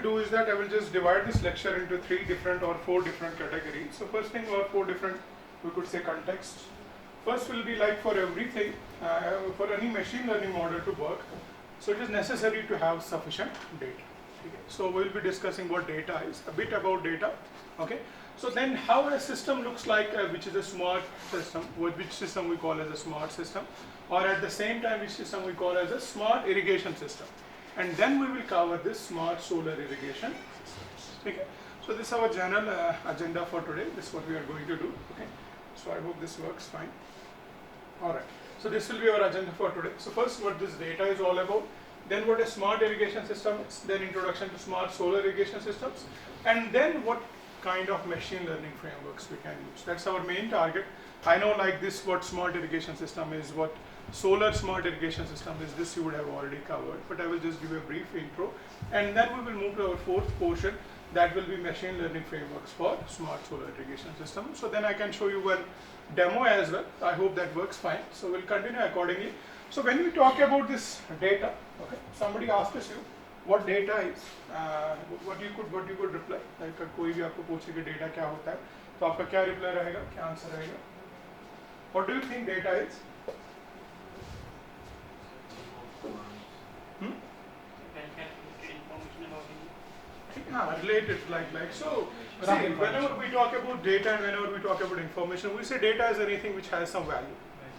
will do is that I will just divide this lecture into 3 different or 4 different categories. So first thing, or 4 different, we could say, contexts. First will be like for everything, for any machine learning model to work, so it is necessary to have sufficient data. Okay. So we will be discussing what data is, a bit about data. Okay. So then how a system looks like, which is a smart system, which system we call as a smart system, or at the same time which system we call as a smart irrigation system. And then we will cover this smart solar irrigation systems. Okay. So this is our general agenda for today. This is what we are going to do. Okay. So I hope this works fine. Alright. So this will be our agenda for today. So first, what this data is all about, then what a smart irrigation system is, then introduction to smart solar irrigation systems, and then what kind of machine learning frameworks we can use. That's our main target. I know like this what smart irrigation system is, what solar smart irrigation system is, this you would have already covered, but I will just give a brief intro, and then we will move to our fourth portion, that will be machine learning frameworks for smart solar irrigation system. So then I can show you one demo as well. I hope that works fine. So we'll continue accordingly. So when we talk about this data, okay, somebody asks you what data is, what you could reply. Like कोई भी आपको पूछे कि data क्या होता है, तो आपका क्या reply रहेगा, क्या answer रहेगा? What do you think data is? Related like so. See, whenever we talk about data and whenever we talk about information, we say data is anything which has some value.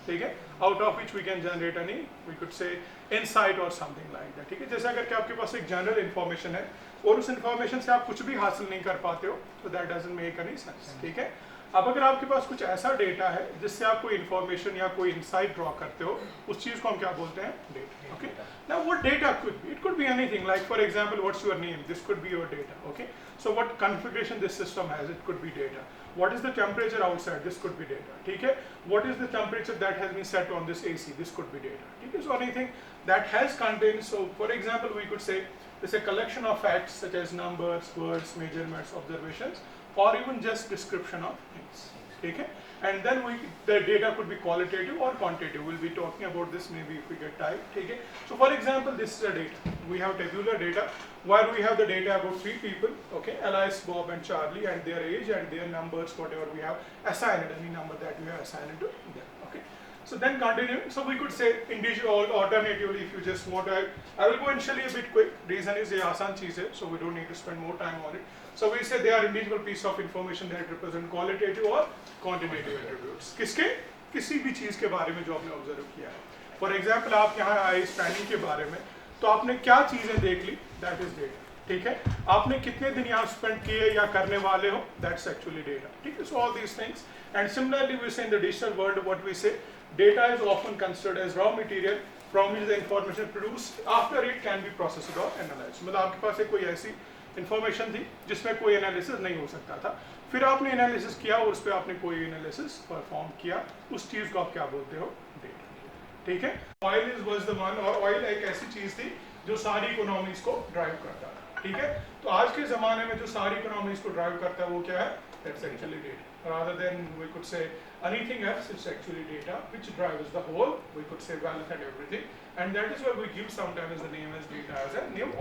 Okay? Out of which we can generate any, we could say, insight or something like that. ठीक है? जैसे अगर कि आपके पास एक general information है और उस इन्फॉर्मेशन से आप कुछ भी हासिल नहीं कर पाते हो, तो that doesn't make any sense. ठीक है? अब अगर आपके पास कुछ ऐसा डेटा है जिससे आप कोई इन्फॉर्मेशन या कोई इंसाइट ड्रॉ करते हो, उस चीज को हम क्या बोलते हैं? Data. Okay. Now what data could be? It could be anything. Like for example, what's your name? This could be your data. Okay. So what configuration this system has? It could be data. What is the temperature outside? This could be data. ठीक है? What is the temperature that has been set on this AC? This could be data. ठीक है? So anything that has contained. So for example, we could say it's a collection of facts such as numbers, words, measurements, observations, or even just description of things. ठीक है? And then the data could be qualitative or quantitative. We'll be talking about this maybe if we get time. ठीक है? So for example, this is the data. We have tabular data where we have the data about 3 people, okay, Alice, Bob and Charlie, and their age and their numbers, whatever we have assigned, any number that we have assigned to them. Okay. So then continue. So we could say individual, alternatively, if you just want to, I will go initially a bit quick. Reason is ये आसान चीज़ है, so we don't need to spend more time on it. So we say they are individual piece of information that represent qualitative or quantitative attributes. किसके? किसी भी चीज़ के बारे में जो आपने ऑब्जर्व किया है. For example, आप यहाँ आए स्पैनिंग के बारे में, तो आपने क्या चीज़ें देख ली? That is data. ठीक है? आपने कितने दिन यहाँ स्पेंड किए या करने वाले हो? That's actually data. ठीक है? So all these things. And similarly, we say in the digital world, what we say, data is often considered as raw material from which the information produced after it can be processed or analyzed. मतलब आपके पास कोई ऐसी information थी जिसमें कोई analysis नहीं हो सकता था, फिर आपने एनालिसिस किया और उस पर आपने कोई एनालिसिस परफॉर्म किया, उस चीज़ को आप क्या बोलते हो? डेटा. ठीक है? ऑयल वाज द वन, और ऑयल एक ऐसी चीज़ थी जो सारी इकोनॉमीज को ड्राइव करता था. ठीक है? तो आज के ज़माने में जो सारी इकोनॉमीज को ड्राइव करता है वो क्या है? That's actually data. Rather than we could say anything else, it's actually data which drives the whole, we could say, wealth and everything, and that is why we give sometimes the name as data as a name.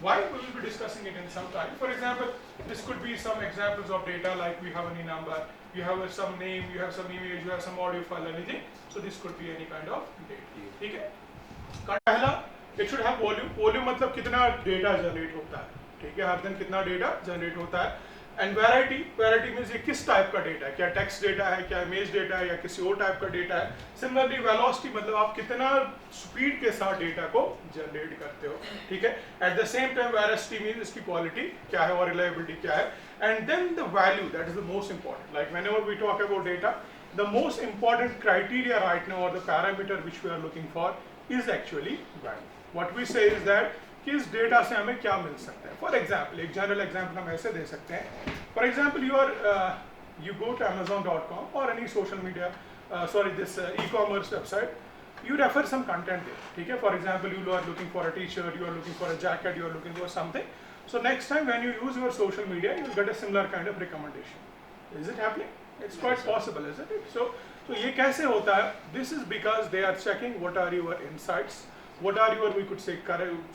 Why we will be discussing it in some time. For example, this could be some examples of data, like we have any number, you have some name, you have some image, you have some audio file, anything. So this could be any kind of data. ठीक है? पहला, it should have volume. Volume मतलब कितना data generate होता है. ठीक है? हर दिन कितना data generate होता है. एंड वैरायटी मीन्स ये किस टाइप का डेटा है, क्या टेक्स्ट डेटा है, क्या इमेज डेटा है, या किसी और टाइप का डेटा है. सिमिलरली वेलोसिटी मतलब आप कितना स्पीड के साथ डेटा को जनरेट करते हो. ठीक है? At the same time veracity means इसकी क्वालिटी क्या है और रिलायबिलिटी क्या है. And then the value, that is the most important. Like whenever we talk about data, the most important criteria right now, और the parameter which we are looking for is actually value. What we say is that कि इस data से हमें क्या मिल सकता है. For example, एक जनरल एग्जाम्पल हम ऐसे दे सकते हैं. For example, you go to Amazon.com or any social media, this e-commerce website, you refer some content there. ठीक है? For example, you are looking for a t-shirt, you are looking for a jacket, you are looking for something. So next time when you use your social media, you will get a similar kind of recommendation. Is it happening? It's quite possible, isn't it? So ये कैसे होता है? This is because they are checking what are your insights, what are your, we could say,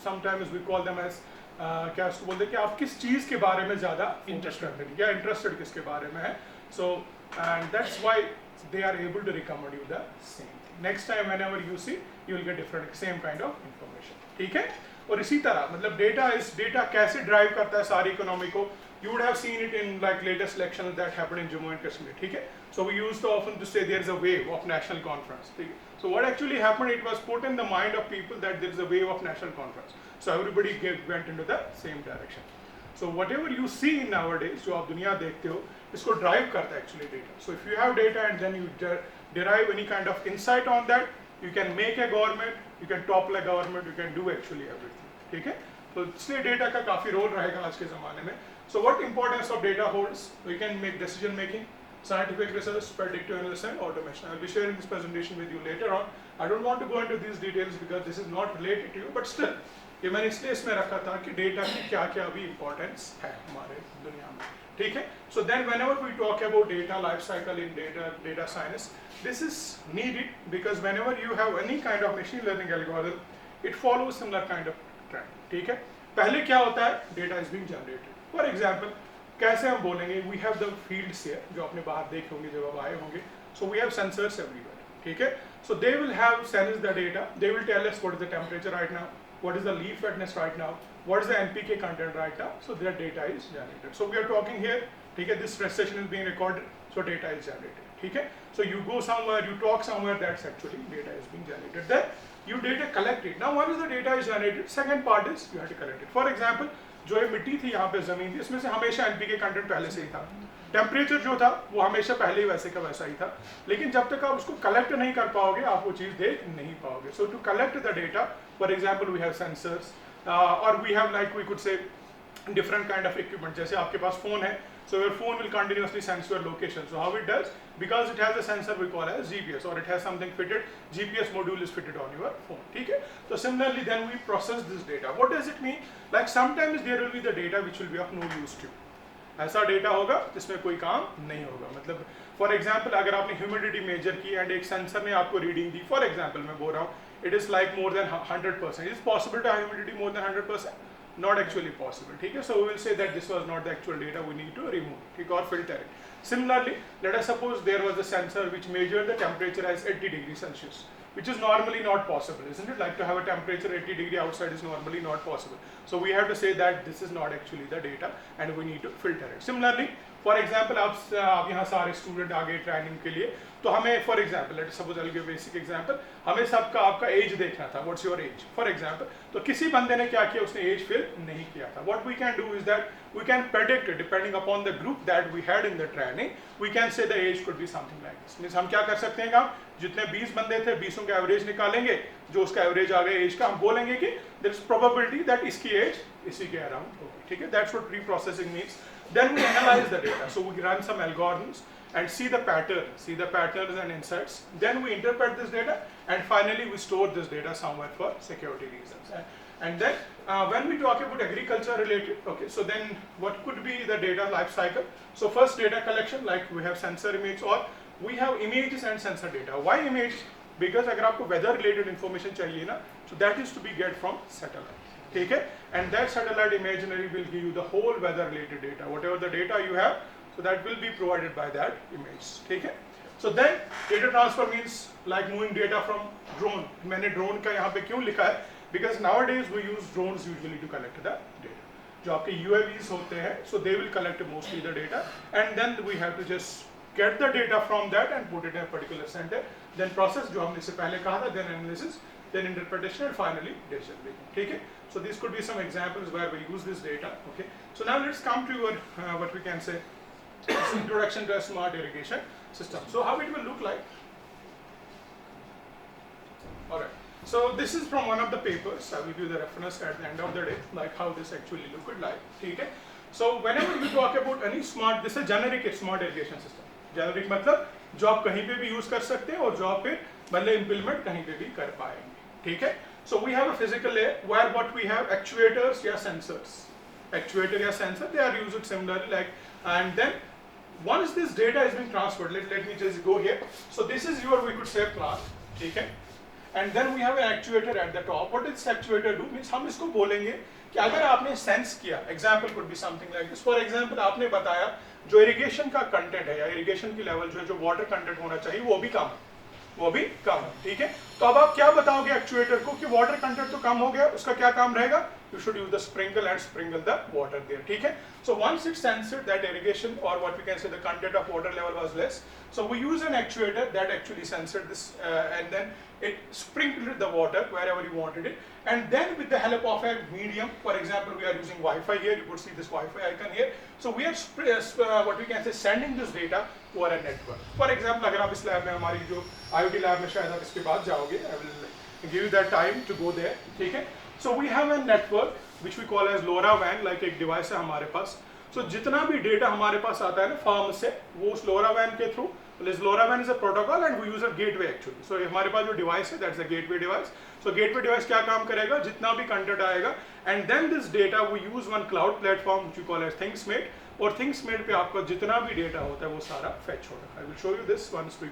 sometimes we call them as क्या उसको बोलते हैं कि आप किस चीज़ के बारे में ज़्यादा इंटरेस्टेड या इंटरेस्टेड किसके बारे में है. So and that's why they are able to recommend you the same thing. Next time whenever you see, you will get different same kind of information. ठीक है. और इसी तरह मतलब डेटा कैसे ड्राइव करता है सारी इकोनॉमी को. You would have seen it in like latest elections that happened in Jammu and Kashmir. ठीक है. So we used to often to say there is a wave of national conference. ठीक है. So what actually happened, it was put in the mind of people that there is a wave of national conference. So everybody went into the same direction. So whatever you see nowadays, जो आप दुनिया देखते हो, इसको drive करता है actually data. So if you have data and then you derive any kind of insight on that, you can make a government, you can topple a government, you can do actually everything. ठीक है. तो इसलिए data का काफ़ी role रहेगा आज के ज़माने में. So what importance of data holds? We can make decision making, scientific research, predictive analysis and automation. I will be sharing this presentation with you later on. I don't want to go into these details because this is not related to you, but still ये मैंने इसलिए इसमें रखा था कि data की क्या क्या अभी इम्पोर्टेंस है हमारे दुनिया में. ठीक है. So then whenever we talk about data life cycle in data science, this is needed because whenever you have any kind of machine learning algorithm, it follows similar kind of trend. ठीक है. पहले क्या होता है, data is being generated. For example कैसे हम बोलेंगे, we have the fields here जो आपने बाहर देखे होंगे जब आप आए होंगे. So we have sensors everywhere. ठीक है. So they will have sense the data, they will tell us what is the temperature right now, what is the leaf wetness right now, what is the NPK content right now. So their data is generated. So we are talking here, ठीक है, this session is being recorded, so data is generated. ठीक है. So you go somewhere, you talk somewhere, that's actually data is being generated. Then you data collect it. Now once the data is generated, second part is you have to collect it. For example, जो ये मिट्टी थी यहाँ पे ज़मीन थी, इसमें से हमेशा NPK कंटेंट पहले से ही था. टेम्परेचर जो था वो हमेशा पहले ही वैसे का वैसा ही था. लेकिन जब तक आप उसको कलेक्ट नहीं कर पाओगे, आप वो चीज़ देख नहीं पाओगे. So to collect the data, for example we have sensors और we have like we could say different kind of equipment. जैसे आपके पास फोन है, so your phone will continuously sense your location. So how it does? Because it has a sensor we call as GPS, or it has something fitted, GPS module is fitted on your phone. ठीक है. So similarly then we process this data. What does it mean? Like sometimes there will be the data which will be of no use to you. ऐसा data होगा जिसमें कोई काम नहीं होगा. मतलब फॉर एग्जाम्पल अगर आपने ह्यूमिडिटी मेजर की एंड एक सेंसर ने आपको रीडिंग दी, फॉर एग्जाम्पल मैं बोल रहा हूँ, it is like more than 100%. Is possible to have humidity more than 100%? Not actually possible. ठीक है. So we will say that this was not the actual data, we need to remove. ठीक है, और filter it. Similarly, let us suppose there was a sensor which measured the temperature as 80 degrees Celsius, which is normally not possible, isn't it? Like to have a temperature 80 degree outside is normally not possible. So we have to say that this is not actually the data and we need to filter it. Similarly, for example आप यहाँ सारे student आ गए training के लिए, तो हमें for example let suppose I will give basic example, हमें सबका आपका एज देखना था, what's your age for example. तो किसी बंदे ने क्या किया, उसने एज फिल नहीं किया था. What we can do is that we can predict depending upon the group that we had in the training, we can say the age could be something like this. Means हम क्या कर सकते हैं, हम जितने 20 बंदे थे 20 का एवरेज निकालेंगे, जो उसका एवरेज आ गया एज का, हम बोलेंगे कि देयर इज प्रोबेबिलिटी दैट इसकी एज इसी के अराउंड होगी. ठीक है. That's what pre processing means. Then we analyze the data. So we run some algorithms and see the patterns and insights. Then we interpret this data and finally we store this data somewhere for security reasons. And then when we talk about agriculture related, okay, so then what could be the data life cycle? So first data collection, like we have sensor image or we have images and sensor data. Why image? Because अगर आपको weather related information चाहिए ना, so that is to be get from satellite. ठीक है. And that satellite imagery will give you the whole weather related data, whatever the data you have, so that will be provided by that image. ठीक है. So then data transfer means like moving data from drone. मैंने drone का यहाँ पे क्यों लिखा है, because nowadays we use drones usually to collect the data. जो आपके UAVs होते हैं, so they will collect mostly the data and then we have to just get the data from that and put it in a particular center, then process जो हमने इससे पहले कहा था, then analysis, then interpretation and finally decision making. ठीक है. So these could be some examples where we use this data. Okay. So now let's come to your what we can say introduction to a smart irrigation system. So how it will look like. All right. So this is from one of the papers. I will give the reference at the end of the day, like how this actually looked like. Okay. So whenever you talk about any smart, this is generic smart irrigation system. Generic मतलब जो आप कहीं पे भी use कर सकते हैं और जो आप फिर मतलब implement कहीं पे भी कर पाएंगे. ठीक है. So we have a physical layer where what we have actuators या sensors. Actuator या sensor, they are used similarly like, and then once this data is being transferred, let me just go here. So this is your we could say plant. ठीक है. And then we have an actuator at the top. What does this actuator do? Means हम इसको बोलेंगे कि अगर आपने sense किया, example could be something like this, for example आपने बताया जो इरिगेशन का कंटेंट है या इरिगेशन की लेवल जो वाटर कंटेंट होना चाहिए वो भी कम है, वो भी कम है, ठीक है। तो अब आप क्या बताओगे एक्चुएटर को कि वाटर कंटेंट तो कम हो गया, उसका क्या काम रहेगा, you should use the sprinkle and sprinkle the water there, ठीक है। So once it sensed that irrigation और what we can say the content of water level was less, so we use an actuator that actually censored this and then it sprinkled the water wherever you wanted it, and then with the help of a medium, for example we are using Wi-Fi here, you could see this Wi-Fi icon here, so we are what we can say sending this data over a network. For example अगर आप इस lab में, हमारी जो IoT lab में शायद आप इसके बाद जाओगे, I will give you that time to go there, ठीक है। So we have a network which we call as LoRaWAN, like एक डिवाइस है हमारे पास। So जितना भी डेटा हमारे पास आता है ना फार्म से, वो उस LoRaWAN के through, LoRaWAN is a protocol and we use a gateway actually. So हमारे पास जो डिवाइस है that's a gateway device. So gateway device क्या काम करेगा, जितना भी कंटेंट आएगा, and then this data we use one cloud platform which we call as ThingsMate, और ThingsMate पे आपका जितना भी डेटा होता है वो सारा fetch होगा. I will show you this once we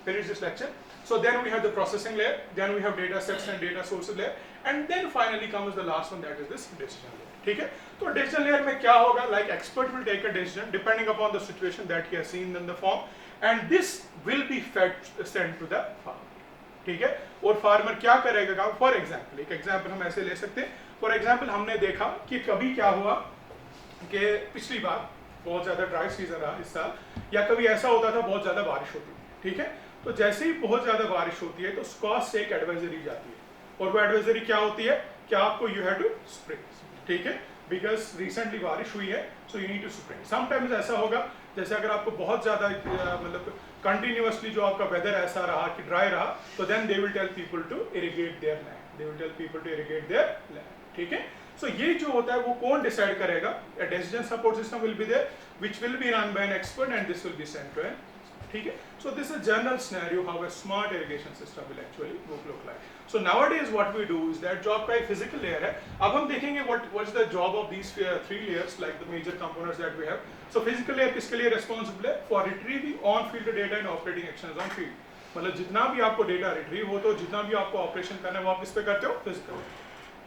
finish this lecture. So then we have the processing layer, then we have data sets and data sources layer, and then finally comes the last one, that is this decision layer. ठीक है, तो decision layer में क्या होगा, like expert will take a decision depending upon the situation that he has seen in the form, and this will be fed sent to the farmer, ठीक है। और farmer क्या करेगा काम, फॉर एग्जांपल एक एग्जांपल हम ऐसे ले सकते हैं, फॉर एग्जांपल हमने देखा कि कभी क्या हुआ कि पिछली बार बहुत ज्यादा ड्राई सीजन रहा इस साल, या कभी ऐसा होता था बहुत ज्यादा बारिश होती थी, ठीक है। तो जैसे ही बहुत ज्यादा बारिश होती है तो स्कॉस से एक एडवाइजरी जाती है, और वो एडवाइजरी क्या होती है कि आपको यू हैव टू स्प्रे, ठीक है, बिकॉज रिसेंटली बारिश हुई है, so you need to spray. Sometimes ऐसा होगा जैसे अगर आपको बहुत ज़्यादा मतलब कंटिन्यूअसली जो आपका वेदर ऐसा रहा कि ड्राई रहा, तो then they will tell people to irrigate their land, they will tell people to irrigate their land, ठीक है। सो ये जो होता है वो कौन डिसाइड करेगा, a decision support system will be there which will be run by an expert and this will be sent to an, ठीक है। So this is a general scenario how a smart irrigation system will actually look like. So nowadays what we do is that जो आपका एक physical layer है, अब हम देखेंगे what's the job of these three layers, like the major components that we have. So physical layer किसके लिए responsible है, for retrieving on field data and operating actions on field. मतलब जितना भी आपको डेटा रिट्रीव हो, तो जितना भी आपको ऑपरेशन करना है वो आप किस पे करते हो, फिजिकल,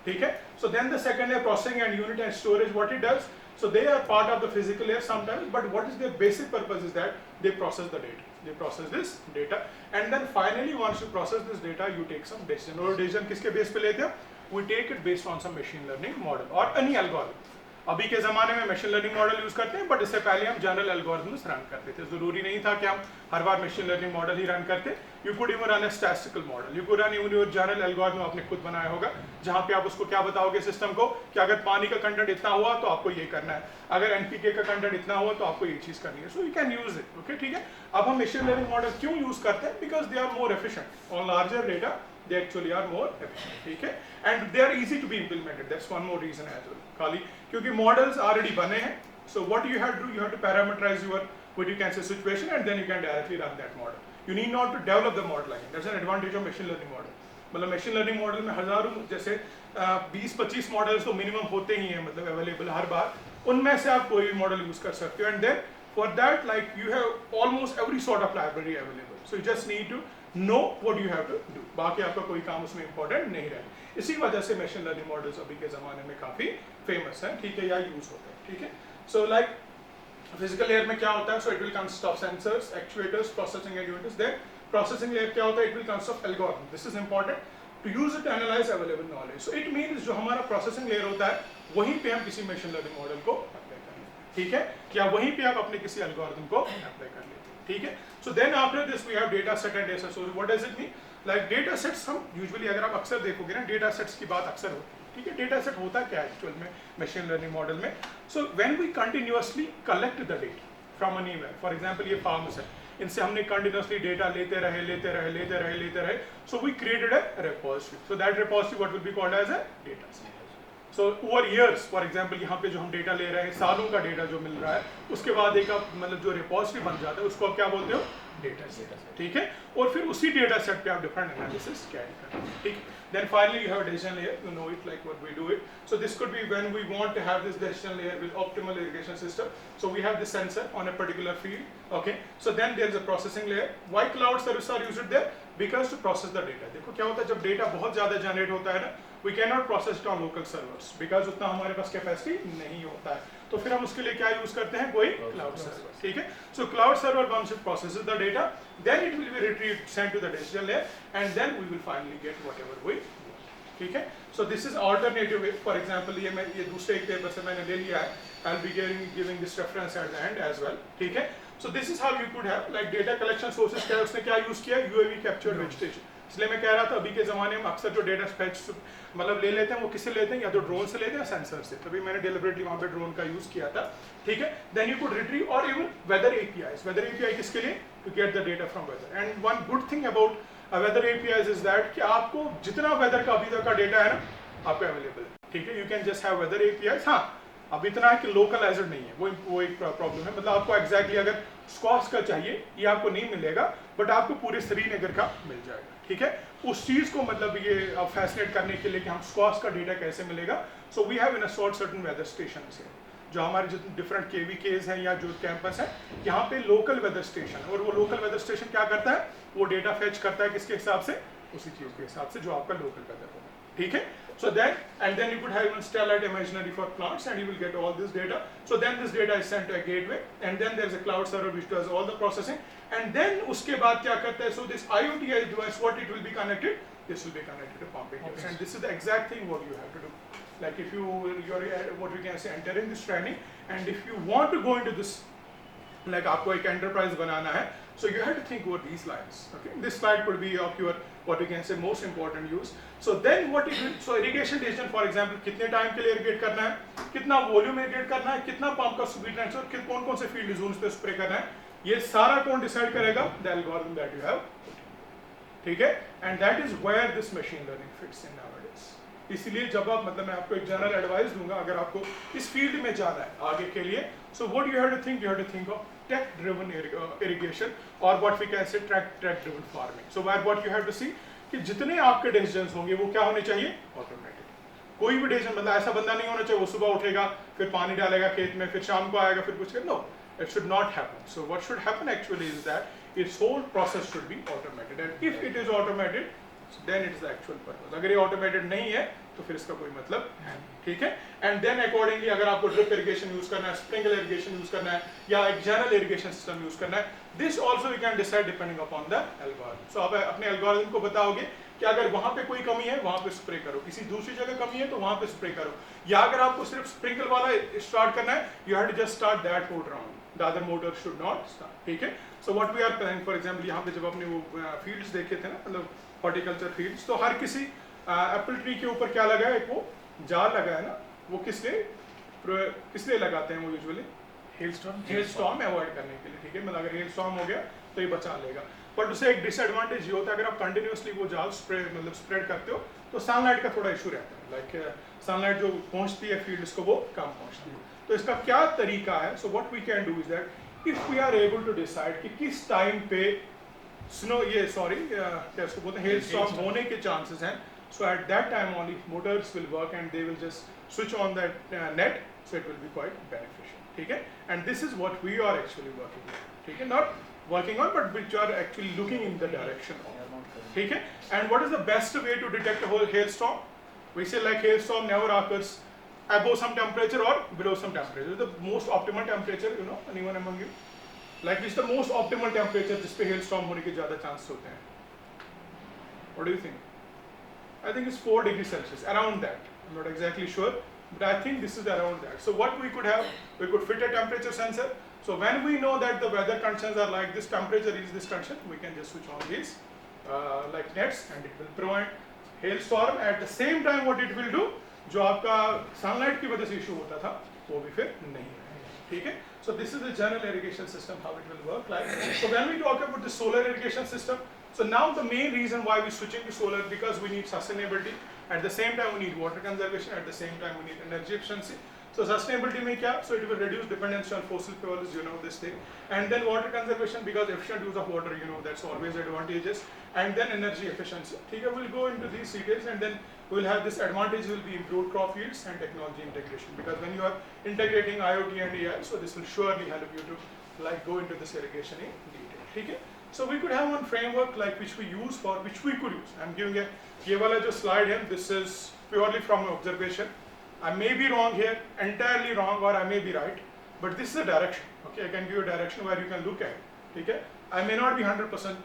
ठीक है। So then the second layer, processing and unit and storage, what it does, so they are part of the physical layer sometimes, but what is their basic purpose is that they process the data, they process this data, and then finally once you process this data you take some decision, और decision किसके base पे लेते हो, we take it based on some machine learning model or any algorithm. अभी के ज़माने में machine learning model use करते हैं, बट इससे पहले हम जनरल एल्गोरिथम्स रन करते थे। ज़रूरी नहीं था कि हम हर बार मशीन लर्निंग मॉडल ही रन करते, you could even run A statistical model, you could run even your general algorithm आपने खुद बनाया होगा, जहाँ पे आप उसको क्या बताओगे सिस्टम को कि अगर पानी का कंटेंट इतना हुआ तो आपको ये करना है, अगर एनपीके का कंटेंट इतना हुआ तो आपको ये चीज़ करनी है, so you can use it, okay, ठीक है। अब हम मशीन लर्निंग मॉडल क्यों यूज़ करते हैं, because they are more efficient on larger data, they actually are more efficient, ठीक है, and they are easy to be implemented, that's one more reason as well, खाली क्योंकि models already बने हैं, so what you have to do, you have to parameterize your what you can say situation and then you can directly run that model, you need not to develop the model again, that's an advantage of machine learning model। मतलब machine learning model में हजारों जैसे 20-25 models तो minimum होते ही हैं, मतलब available हर बार, उनमें से आप कोई भी मॉडल यूज कर सकते हो, and then for that like you have almost every sort of library available, so you just need to know what you have to do, बाकी आपका कोई काम उसमें इंपॉर्टेंट नहीं रहे। इसी वजह से मशीन लर्निंग मॉडल्स अभी के ज़माने में काफ़ी फेमस हैं, ठीक है, या यूज होते हैं, ठीक है। सो लाइक फिजिकल लेयर में क्या होता है, so it will consist of sensors, actuators, processing and units. Then processing layer क्या होता है, it will consist of algorithm, this is important to use it to analyze available knowledge. So it means जो हमारा processing layer होता है वहीं पे हम किसी मशीन लर्निंग मॉडल को अप्लाई कर लेते हैं, ठीक है, या वहीं पे आप अपने किसी एल्गोरिथम को अप्लाई कर लेते हैं, ठीक है। So then after this we have data set and data source. What does it mean, like data sets हम यूजुअली अगर आप अक्सर देखोगे ना, डेटा सेट्स की बात अक्सर होती है, ठीक है। डेटा सेट होता क्या है एक्चुअल में मशीन लर्निंग मॉडल में, so when we continuously collect the data from anywhere, for example ये फार्म्स है, इनसे हमने कंटिन्यूअसली डेटा लेते रहे, so we created a repository, so that repository what will be called as a data set. So over years, for example यहाँ पे जो हम डेटा ले रहे हैं, सालों का डेटा जो मिल रहा है, उसके बाद एक आप मतलब जो रिपोजिटरी बन जाता है उसको आप क्या बोलते हो, डेटा सेट, ठीक है। और फिर उसी डेटा सेट पे आप डिफरेंट एनालिसिस कैरी करते हैं, ठीक। Then finally you have a decision layer, you know it like what we do it. So this could be when we want to have this decision layer with optimal irrigation system. So we have the sensor on a particular field, okay. So then there is a processing layer. Why cloud services are used there? Because to process the data. देखो क्या होता है जब data बहुत ज़्यादा generate होता है ना, we can not process it on local servers because उतना हमारे पास कैपेसिटी नहीं होता है, तो फिर हम उसके लिए क्या यूज करते हैं, कोई क्लाउड सर्वर, ठीक है। So cloud server once it processes the data, then it will be retrieved sent to the digital layer and then we will finally get whatever we, ठीक है। So this is alternative way. For example ये दूसरे एक paper से मैंने ले लिया है, I will be giving this reference at the end as well, ठीक है। So this is how you could have like data collection sources. क्या उसने क्या यूज किया, यूएवी कैप्चर्ड वेजिटेशन। इसलिए मैं कह रहा था अभी के ज़माने में अक्सर जो डेटा फैच मतलब ले लेते हैं वो किससे लेते हैं, या तो ड्रोन से लेते हैं या सेंसर से, तभी मैंने डिलिबरेटली वहाँ पे ड्रोन का यूज़ किया था, ठीक है। देन यू कुड रिट्रीव और even weather APIs. Weather API किसके लिए, to get the data from weather. And one good thing about weather APIs is that कि आपको जितना वेदर का अभी तक का डेटा है ना आपको अवेलेबल है, ठीक है। You can just have weather APIs. हाँ अब इतना है कि लोकलाइज्ड नहीं है, वो एक प्रॉब्लम है। मतलब आपको एग्जैक्टली अगर स्कॉच का चाहिए ये आपको नहीं मिलेगा, बट आपको पूरे श्रीनगर का मिल जाएगा, ठीक है। उस चीज़ को मतलब ये फैसिनेट करने के लिए कि हम स्कॉच का डेटा कैसे मिलेगा, so we have in a sort certain weather station है, जो हमारे जो डिफरेंट केवीकेज हैं या जो कैंपस है यहाँ पे लोकल वेदर स्टेशन, और वो लोकल वेदर स्टेशन क्या करता है, वो डेटा फैच करता है किसके हिसाब से, उसी चीज़ के हिसाब से जो आपका लोकल वेदर होगा, ठीक है। So then you could have even Starlight Imaginary for plants, and you will get all this data. So then this data is sent to a gateway, and then there is a cloud server which does all the processing, and then उसके बाद क्या करता है, so this IoT device, what it will be connected, this will be connected to Pumping, and this is the exact thing what you have to do. Like if you're what we can say entering this training, and if you want to go into this, like आपको एक enterprise बनाना है, so you have to think over these lines. Okay, this slide could be of your what we can say most important use. So then what it will, so irrigation decision for example, कितने time के लिए irrigate करना है, कितना volume irrigate करना है, कितना pump का स्पीड ट्रांसफर, कौन कौन से फील्ड जोन्स पे स्प्रे करना है, ये सारा कौन डिसाइड करेगा, the algorithm that you have, ठीक है। And that is where this machine learning fits in nowadays. इसलिए जब आप मतलब मैं आपको एक जनरल एडवाइस दूंगा अगर आपको इस फील्ड में जाना है आगे के लिए, so what you have to think, you have to think of tech driven irrigation or what we can say track driven farming. So where what you have to see कि जितने आपके डिसीजंस होंगे वो क्या होने चाहिए, ऑटोमेटिक। कोई भी डिसीजन मतलब ऐसा बंदा नहीं होना चाहिए वो सुबह उठेगा फिर पानी डालेगा खेत में फिर शाम को आएगा फिर कुछ कर, no, it should not happen. So what should happen actually is that its whole process should be automated, and if it is automated then it is the actual purpose. अगर ये ऑटोमेटेड नहीं है तो फिर इसका कोई मतलब है, ठीक है। एंड देन अकॉर्डिंगली अगर आपको ड्रिप इरिगेशन यूज करना है, स्प्रिंकलर इरिगेशन यूज करना है, या एक जनरल इरिगेशन सिस्टम यूज करना है, this also we can decide depending upon the algorithm. So आप अपने एल्गोरिथम को बताओगे कि अगर वहाँ पे कोई कमी है वहाँ पे स्प्रे करो, किसी दूसरी जगह कमी है तो वहाँ पे स्प्रे करो, या अगर आपको सिर्फ स्प्रिंकल वाला स्टार्ट करना है, you have to just start that mode round, the other motor should not start, ठीक है। So what we are planning for example यहाँ पे जब आपने वो फील्ड्स देखे थे ना, मतलब हॉर्टिकल्चर फील्ड्स, तो हर किसी एप्पल ट्री के ऊपर क्या लगा है, एक वो जाल लगा है ना, वो किस लिए लगाते हैं वो यूजुअली, हेलस्टॉर्म अवॉइड करने के लिए, ठीक है। मतलब अगर हेलस्टॉर्म हो गया तो ये बचा लेगा, बट उसे एक डिसएडवांटेज ये होता है अगर आप कंटिन्यूसली वो जाल स्प्रेड करते हो तो सनलाइट का थोड़ा इशू रहता है, लाइक सनलाइट जो पहुंचती है फील्ड्स को वो कम पहुंचती है। तो इसका क्या तरीका है, so what we can do is that if we are able to decide कि किस टाइम पे क्या इसको बोलते हैं, हेलस्टॉर्म होने के चांसेस हैं, so at that time only motors will work and they will just switch on that net, so it will be quite beneficial, ठीक है। and this is what we are actually working on, ठीक है, not working on but which are actually looking in the direction of, ठीक है। and what is the best way to detect a whole hailstorm, we say like hailstorm never occurs above some temperature or below some temperature, the most optimal temperature, you know, anyone among you like is the most optimal temperature जिस पे hailstorm होने के ज़्यादा chances होते हैं, what do you think? I think it's 4 degrees Celsius, around that. I'm not exactly sure, but I think this is around that. So what we could have, we could fit a temperature sensor. So when we know that the weather conditions are like this, temperature is this condition, we can just switch on these like nets, and it will provide hailstorm at the same time. What it will do, जो आपका sunlight की वजह से issue होता था, वो भी फिर नहीं है, ठीक है। So this is the general irrigation system, how it will work like. So when we talk about the solar irrigation system, so now the main reason why we're switching to solar, because we need sustainability, at the same time we need water conservation, at the same time we need energy efficiency. So sustainability में क्या, so it will reduce dependency on fossil fuels, you know this thing, and then water conservation because efficient use of water, you know, that's always advantageous, and then energy efficiency, ठीक है। We'll go into these details and then we'll have this advantage will be improved crop yields and technology integration, because when you are integrating IoT and AI, so this will surely help you to like go into this irrigation in detail, ठीक है। So we could have one framework like which we use for which we could use. I'm giving a ये वाला जो slide है, this is purely from my observation. I may be wrong here, entirely wrong, or I may be right, but this is a direction. Okay, I can give you a direction where you can look at it. Okay, I may not be 100%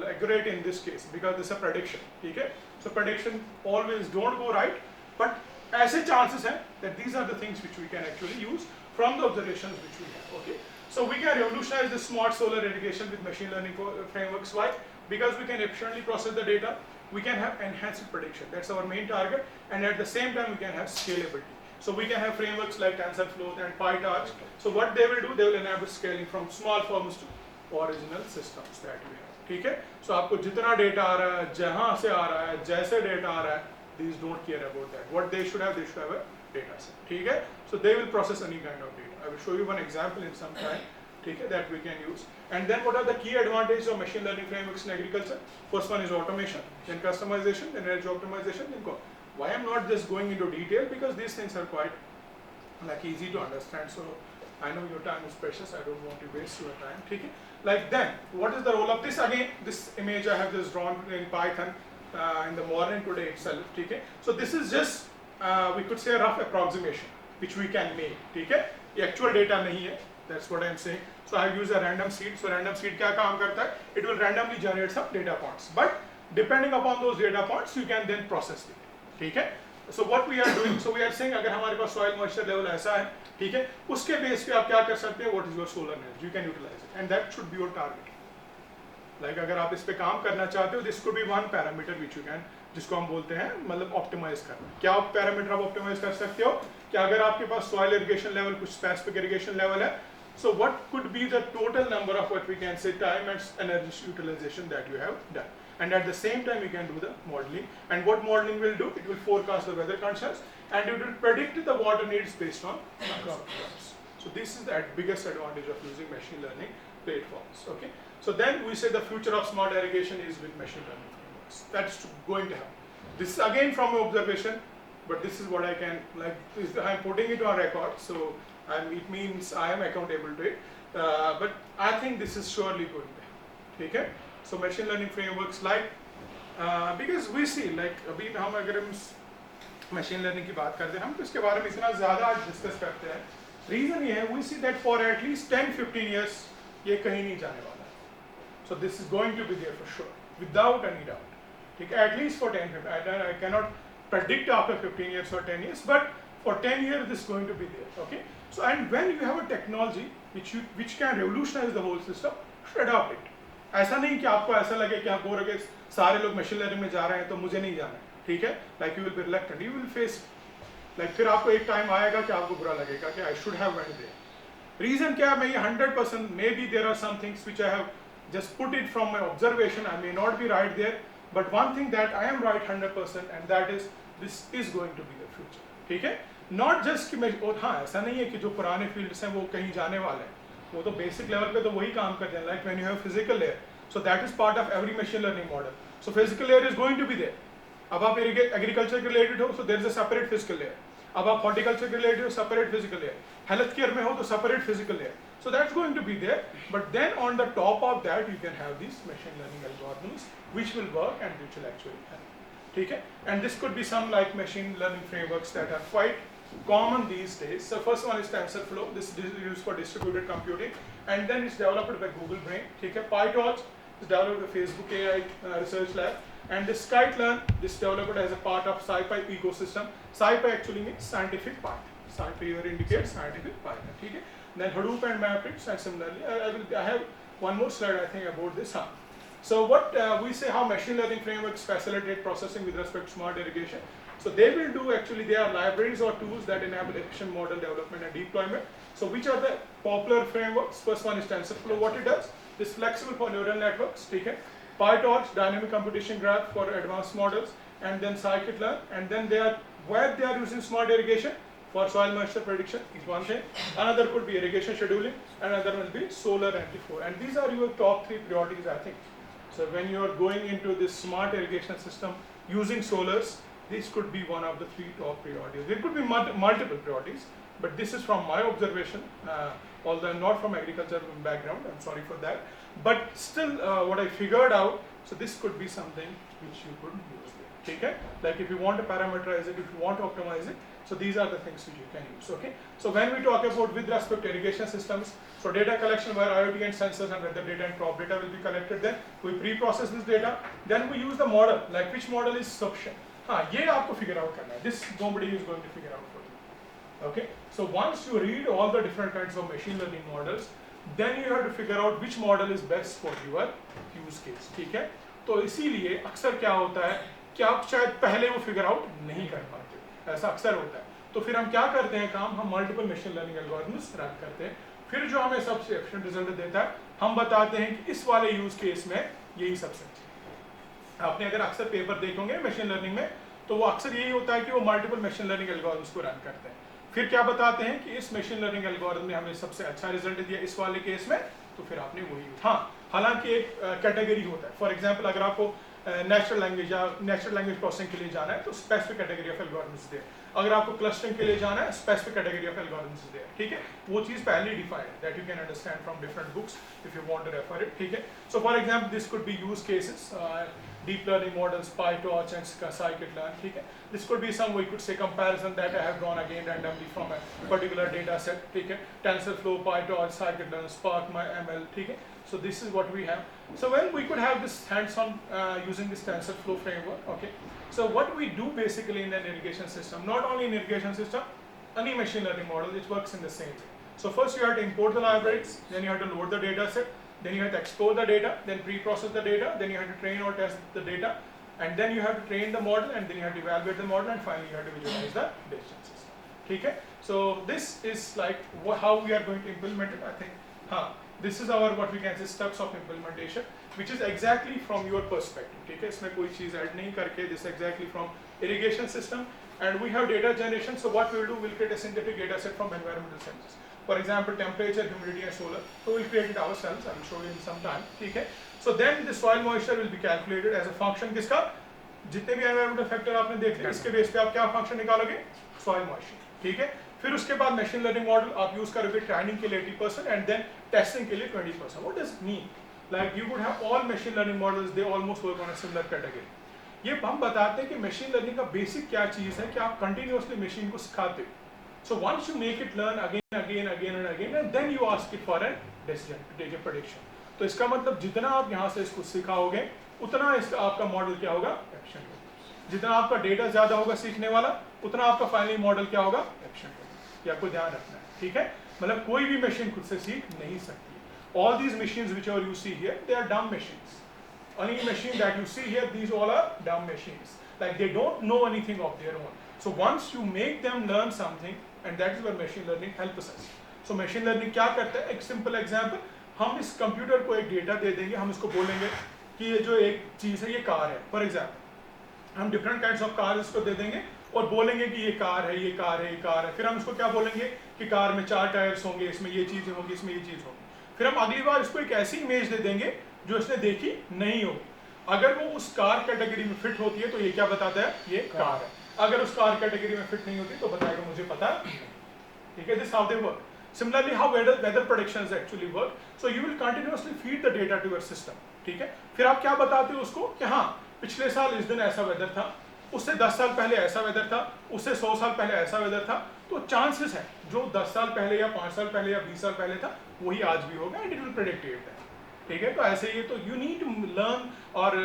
accurate in this case because this is a prediction. Okay, so prediction always don't go right, but ऐसे chances हैं that these are the things which we can actually use from the observations which we have. Okay, so we can revolutionize the smart solar irrigation with machine learning frameworks. Why? Because we can efficiently process the data. We can have enhanced prediction. That's our main target, and at the same time we can have scalability. So we can have frameworks like TensorFlow and PyTorch. So what they will do, they will enable scaling from small forms to original systems that we have. ठीक है? So आपको जितना data आ रहा है, जहाँ से आ रहा है, जैसे data आ रहा है, these don't care about that. What they should have a data set. ठीक है? So they will process any kind of data. I will show you one example in some time. ठीक है? That we can use. And then what are the key advantages of machine learning frameworks in agriculture? First one is automation, then customization, then edge optimization, then code. Why I'm not just going into detail, because these things are quite easy to understand. So I know your time is precious. I don't want to waste your time. Okay? Like then, what is the role of this? Again, this image I have just drawn in Python in the morning today itself. Okay? So this is just we could say a rough approximation which we can make. Okay? ये actual data नहीं है. That's what I'm saying. So I use a random seed. So random seed क्या काम करता है? It will randomly generate some data points. But depending upon those data points, you can then process it. ठीक है? So what we are doing? So we are saying अगर हमारे पास soil moisture level ऐसा है, ठीक है? उसके बेस पे आप क्या कर सकते हैं? What is your solar energy? You can utilize it, and that should be your target. Like अगर आप इस पे काम करना चाहते हो, this could be one parameter which you can, जिसको हम बोलते हैं मतलब ऑप्टिमाइज करना. क्या पैरामीटर आप ऑप्टिमाइज कर सकते हो? कि अगर आपके पास सॉइल इरिगेशन लेवल कुछ स्पेसिफिक इरिगेशन लेवल है, so what could be the total number of what we can say time and energy utilization that you have done, and at the same time you can do the modeling. And what modeling will do? It will forecast the weather conditions and it will predict the water needs based on crop crops. So this is the biggest advantage of using machine learning platforms. Okay, so then we say the future of smart irrigation is with machine learning frameworks. That's going to happen. This is again from observation, but this is what I can I'm putting it on record, so it means I am accountable to it. But I think this is surely going to happen. Okay? So machine learning frameworks because we see अभी हम अगर हम machine learning की बात करते हैं, हम इसके बारे में इतना ज़्यादा आज डिस्कस करते हैं. Reason ये है, we see that for at least 10-15 years ये कहीं नहीं जाने वाला है. So this is going to be there for sure, without any doubt. ठीक है? At least for 10-15. I cannot predict after 15 years or 10 years, but for 10 years this is going to be there. Okay? So and when you have a technology which can revolutionize the whole system, you should adopt it. ऐसा नहीं कि आपको ऐसा लगे कि आप बोल रहे सारे लोग मशीन लर्निंग में जा रहे हैं तो मुझे नहीं जाना है. ठीक है? Like you will be reluctant, you will face फिर आपको एक टाइम आएगा कि आपको बुरा लगेगा कि I should have went there. Reason क्या है? मैं ये 100% maybe there are some things which I have just put it from my observation. I may not be right there, but one thing that I am right 100%, and that is this is going to be the future. ठीक है? Not just कि मैं हाँ ऐसा नहीं है कि जो पुराने फील्ड्स हैं वो कहीं जाने वाले हैं, वो तो बेसिक लेवल पे तो वही काम करते हैं. Like when you have physical layer, so that is part of every machine learning model. So physical layer is going to be there. अब आप एग्रीकल्चर के रिलेटेड हो, so there is a separate physical layer. अब आप horticulture के related हो, separate physical layer. Health care में हो तो separate physical layer. So that's going to be there. But then on the top of that, you can have these machine learning algorithms which will work and which will actually help. ठीक है? And this could be some like machine learning frameworks that are quite common these days. So first one is TensorFlow. This is used for distributed computing, and then it's developed by Google Brain. ठीक है? PyTorch is developed by Facebook AI Research Lab, and this Scikit-learn is developed as a part of SciPy ecosystem. SciPy actually means scientific Python. SciPy here indicates scientific Python. ठीक है? Then Hadoop and Matrix, and similarly, I have one more slide I think about this. So what we say how machine learning frameworks facilitate processing with respect to smart irrigation. So they will do actually, they are libraries or tools that enable efficient model development and deployment. So which are the popular frameworks? First one is TensorFlow. What it does? It's flexible for neural networks. Okay? PyTorch, dynamic computation graph for advanced models, and then Scikit-learn, and then where they are using smart irrigation for soil moisture prediction is one thing. Another could be irrigation scheduling, and another will be solar and before. And these are your top 3 priorities, I think. So when you are going into this smart irrigation system using solars, this could be one of the 3 top priorities. There could be multiple priorities, but this is from my observation, although I'm not from agriculture background, I'm sorry for that. But still what I figured out, so this could be something which you could use there. ठीक है, like if you want to parameterize it, if you want to optimize it, so these are the things which you can use. Okay, so when we talk about with respect to irrigation systems, so data collection where IoT and sensors and weather data and crop data will be collected, then we pre-process this data, then we use the model, like which model is sufficient. हाँ, ये आपको figure out करना है. This nobody is going to figure out for you. Okay, so once you read all the different kinds of machine learning models, then you have to figure out which model is best for your use case. ठीक है, तो इसीलिए अक्सर क्या होता है कि आप शायद पहले वो figure out नहीं कर पाते, ऐसा अक्सर होता है. तो फिर हम क्या करते हैं काम, हम multiple machine learning algorithms run करते हैं, फिर जो हमें सबसे एफिशिएंट रिजल्ट देता है हम बताते हैं कि इस वाले यूज केस में यही सबसे अच्छा है. आपने अगर अक्सर पेपर देखोगे मशीन लर्निंग में, तो वो अक्सर यही होता है कि वो मल्टीपल मशीन लर्निंग एल्गोरिथम्स को रन करते हैं, फिर क्या बताते हैं कि इस मशीन लर्निंग एल्गोरिथम ने हमें सबसे अच्छा रिजल्ट दिया इस वाले केस में, तो फिर आपने वही. हाँ, हालांकि एक कैटेगरी होता है. फॉर एग्जाम्पल अगर आपको नेचुरल लैंग्वेज या नेचुरल लैंग्वेज प्रोसेसिंग के लिए जाना है तो स्पेसिफिक कैटेगरी ऑफ एल्गोरिथम्स दे. अगर आपको क्लस्टरिंग के लिए जाना है स्पेसिफिक कैटेगरी ऑफ एल्गोरिथम्स दे. ठीक है, वो चीज पहले डिफाइंड है, that you can understand from different books if you want to refer it. ठीक है, so for example this could be use cases deep learning models, PyTorch and scikit-learn. ठीक है, this could be some, we could say, comparison that I have drawn again randomly from a particular data set. ठीक है, TensorFlow, PyTorch, scikit-learn, Spark, ML. ठीक है, so this is what we have. So when we could have this hands-on using this TensorFlow framework. Okay, so what we do basically in an irrigation system, not only in irrigation system, any machine learning model, it works in the same way. So first you have to import the libraries, then you have to load the data set, then you have to export the data, then pre-process the data, then you have to train or test the data, and then you have to train the model, and then you have to evaluate the model, and finally you have to visualize the decision system. ठीक है, so this is like how we are going to implement it. I think, हाँ, this is our what we can say steps of implementation, which is exactly from your perspective. ठीक है, इसमें कोई चीज़ add नहीं करके, this exactly from irrigation system, and we have data generation. So what we will do, we'll create a synthetic data set from environmental sensors. For example, temperature, humidity, and solar. So we'll create it ourselves. I will show you in some time. ठीक है. So then the soil moisture will be calculated as a function किसका? जितने भी environmental factor आपने देख लिया, इसके base पे आप क्या function निकालोगे? Soil moisture. ठीक है. फिर उसके बाद machine learning model आप use करोगे training के लिए 80% and then testing के लिए 20%. What does it mean? Like you would have all machine learning models, they almost work on a similar category. ये हम बताते हैं कि machine learning का basic क्या चीज़ है कि आप continuously machine को सिखाते हो. So once you make it learn again, and then you ask it for a decision to take a prediction. तो इसका मतलब जितना आप यहाँ से इसको सिखाओगे, उतना इसका आपका मॉडल क्या होगा? एफिशिएंट होगा. जितना आपका डेटा ज़्यादा होगा सीखने वाला, उतना आपका फाइनली मॉडल क्या होगा? एफिशिएंट होगा. ये आपको ध्यान रखना है. ठीक है, मतलब कोई भी मशीन खुद से सीख नहीं सकती. All these machines which you see here, they are dumb machines. Any machine that you see here, these all are dumb machines. Like they don't know anything of their own. So once you make them learn something, and that is where machine learning helps us. So machine learning क्या करता है? एक simple example, हम इस computer को एक data दे देंगे, हम इसको बोलेंगे कि ये जो एक चीज़ है ये कार है. फॉर एग्जाम्पल हम डिफरेंट काइंड्स ऑफ कार इसको दे देंगे और बोलेंगे कि ये कार है, ये कार है, ये कार है. फिर हम इसको क्या बोलेंगे कि कार में 4 टायर्स होंगे, इसमें ये चीज़ें होंगी, इसमें ये चीज़ होगी. फिर हम अगली बार इसको एक ऐसी इमेज दे देंगे जो इसने देखी नहीं होगी. अगर वो उस कार कैटेगरी में फिट होती है तो ये क्या बताता है? ये कार है. अगर उस कार कैटेगरी में फिट नहीं होती तो बताएगा मुझे पता नहीं. ठीक है, this how they work. Similarly, how weather predictions actually work. So you will continuously feed the data to your system. ठीक है, फिर आप क्या बताते हो उसको कि हाँ पिछले साल इस दिन ऐसा वेदर था, उससे 10 साल पहले ऐसा वेदर था, उससे 100 साल पहले ऐसा वेदर था. तो चांसेस है जो 10 साल पहले या 5 साल पहले या 20 साल पहले था वही आज भी होगा, and it will predict it. ठीक है, तो ऐसे ही तो यू नीड टू लर्न और